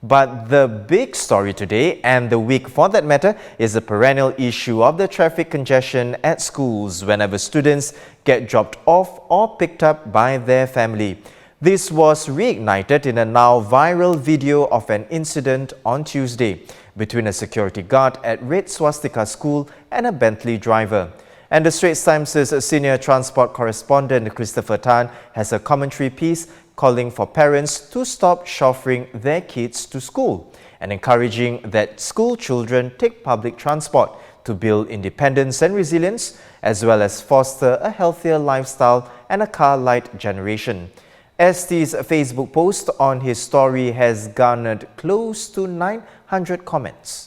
But the big story today, and the week for that matter, is the perennial issue of the traffic congestion at schools whenever students get dropped off or picked up by their family. This was reignited in a now viral video of an incident on Tuesday between a security guard at Red Swastika School and a Bentley driver. And the Straits Times' senior transport correspondent Christopher Tan has a commentary piece calling for parents to stop chauffeuring their kids to school and encouraging that school children take public transport to build independence and resilience, as well as foster a healthier lifestyle and a car-light generation. ST's Facebook post on his story has garnered close to 900 comments.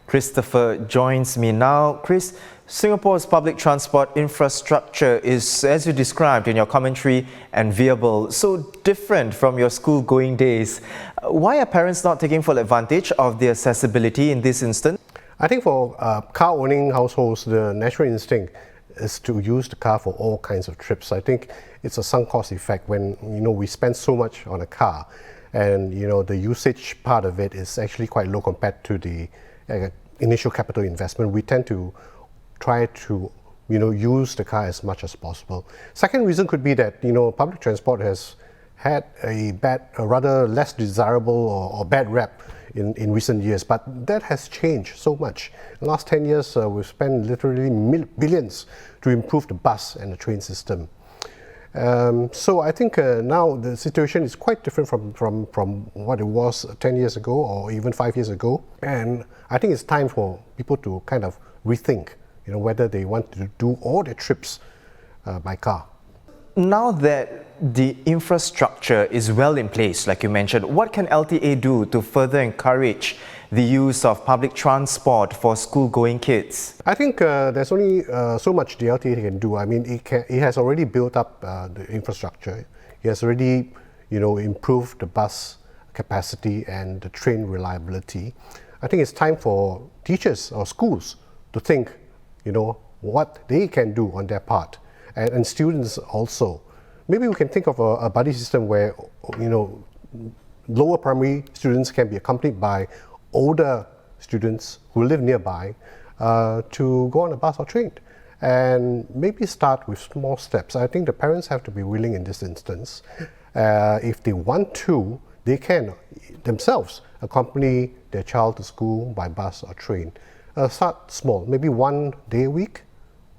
Christopher joins me now. Chris, Singapore's public transport infrastructure is, as you described in your commentary, enviable, so different from your school-going days. Why are parents not taking full advantage of the accessibility in this instance? I think for car-owning households, the natural instinct is to use the car for all kinds of trips. I think it's a sunk cost effect when we spend so much on a car, and the usage part of it is actually quite low compared to the initial capital investment. We tend to try to use the car as much as possible. Second reason could be that public transport has had a rather less desirable or bad rep in recent years, but that has changed so much. In the last 10 years, we've spent literally billions to improve the bus and the train system. So I think now the situation is quite different from what it was 10 years ago or even 5 years ago. And I think it's time for people to kind of rethink whether they want to do all their trips by car. Now that the infrastructure is well in place, like you mentioned, what can LTA do to further encourage the use of public transport for school-going kids? I think there's only so much the LTA can do. I mean, it has already built up the infrastructure. It has already, improved the bus capacity and the train reliability. I think it's time for teachers or schools to think, what they can do on their part, and students also. Maybe we can think of a buddy system where, lower primary students can be accompanied by older students who live nearby to go on a bus or train, and maybe start with small steps. I think the parents have to be willing in this instance. If they want to, they can themselves accompany their child to school by bus or train. Start small, maybe 1 day a week,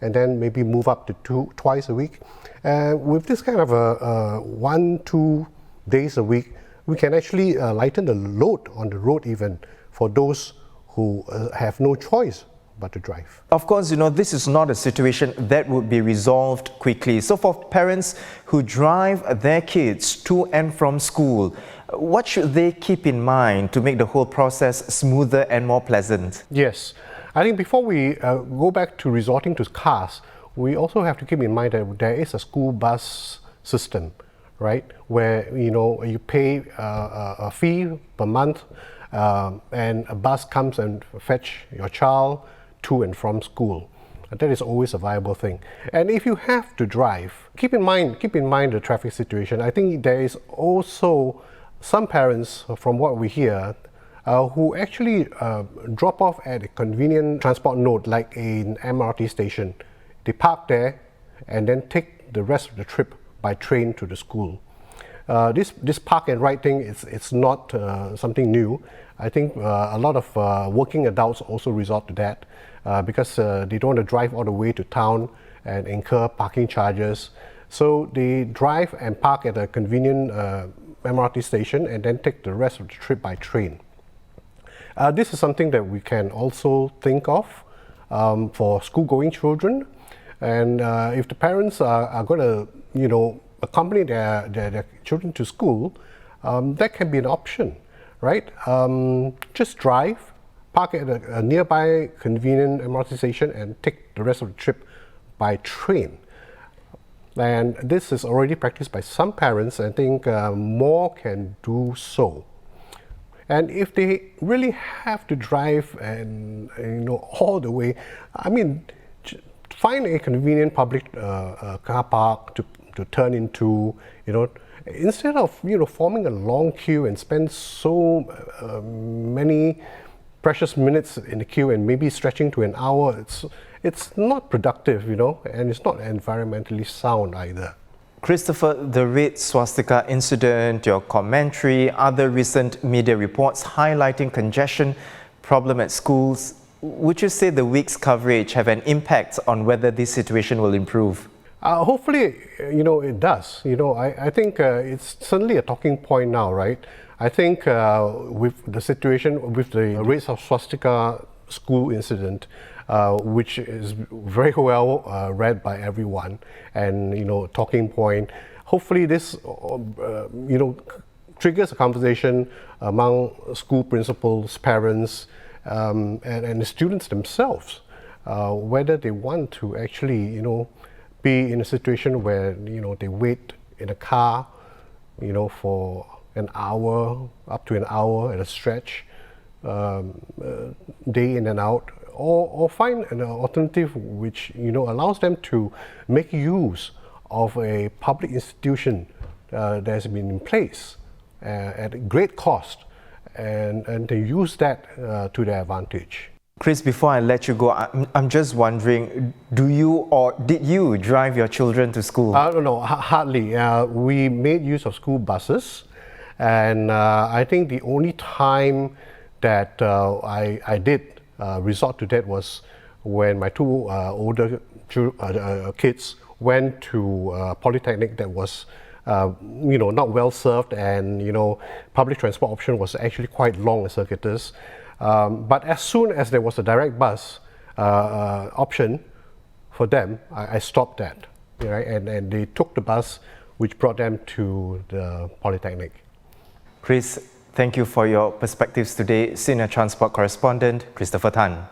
and then maybe move up to twice a week. With this kind of 1-2 days a week, we can actually lighten the load on the road even for those who have no choice but to drive. Of course, this is not a situation that would be resolved quickly. So for parents who drive their kids to and from school, what should they keep in mind to make the whole process smoother and more pleasant? Yes, I think before we go back to resorting to cars, we also have to keep in mind that there is a school bus system, right? Where you pay a fee per month, and a bus comes and fetch your child to and from school. And that is always a viable thing. And if you have to drive, keep in mind the traffic situation. I think there is also some parents, from what we hear, who actually drop off at a convenient transport node like an MRT station. They park there and then take the rest of the trip by train to the school. This park and ride thing, it's not something new. I think a lot of working adults also resort to that because they don't want to drive all the way to town and incur parking charges. So they drive and park at a convenient MRT station and then take the rest of the trip by train. This is something that we can also think of for school-going children. And if the parents are going to, accompany their children to school, that can be an option, right? Just drive, park at a nearby convenient MRT station and take the rest of the trip by train. And this is already practiced by some parents. I think more can do so. And if they really have to drive and all the way, I mean, find a convenient public car park to turn into, instead of forming a long queue and spend so many precious minutes in the queue and maybe stretching to an hour, it's not productive, and it's not environmentally sound either. Christopher, the Red Swastika incident, your commentary, other recent media reports highlighting congestion problem at schools, would you say the week's coverage have an impact on whether this situation will improve? Hopefully, it does. I think it's certainly a talking point now, right? I think with the situation with the Red Swastika School incident, which is very well read by everyone, and talking point. Hopefully, this triggers a conversation among school principals, parents, and the students themselves, whether they want to actually be in a situation where they wait in a car, for an hour, up to an hour at a stretch, day in and out, or find an alternative which allows them to make use of a public institution that has been in place at great cost, and they use that to their advantage. Chris, before I let you go, I'm just wondering, do you or did you drive your children to school? No, hardly. We made use of school buses, and I think the only time that I did resort to that was when my two older kids went to Polytechnic that was not well served, and public transport option was actually quite long and circuitous. But as soon as there was a direct bus option for them, I stopped that, right? And they took the bus which brought them to the Polytechnic. Chris, thank you for your perspectives today. Senior Transport Correspondent Christopher Tan.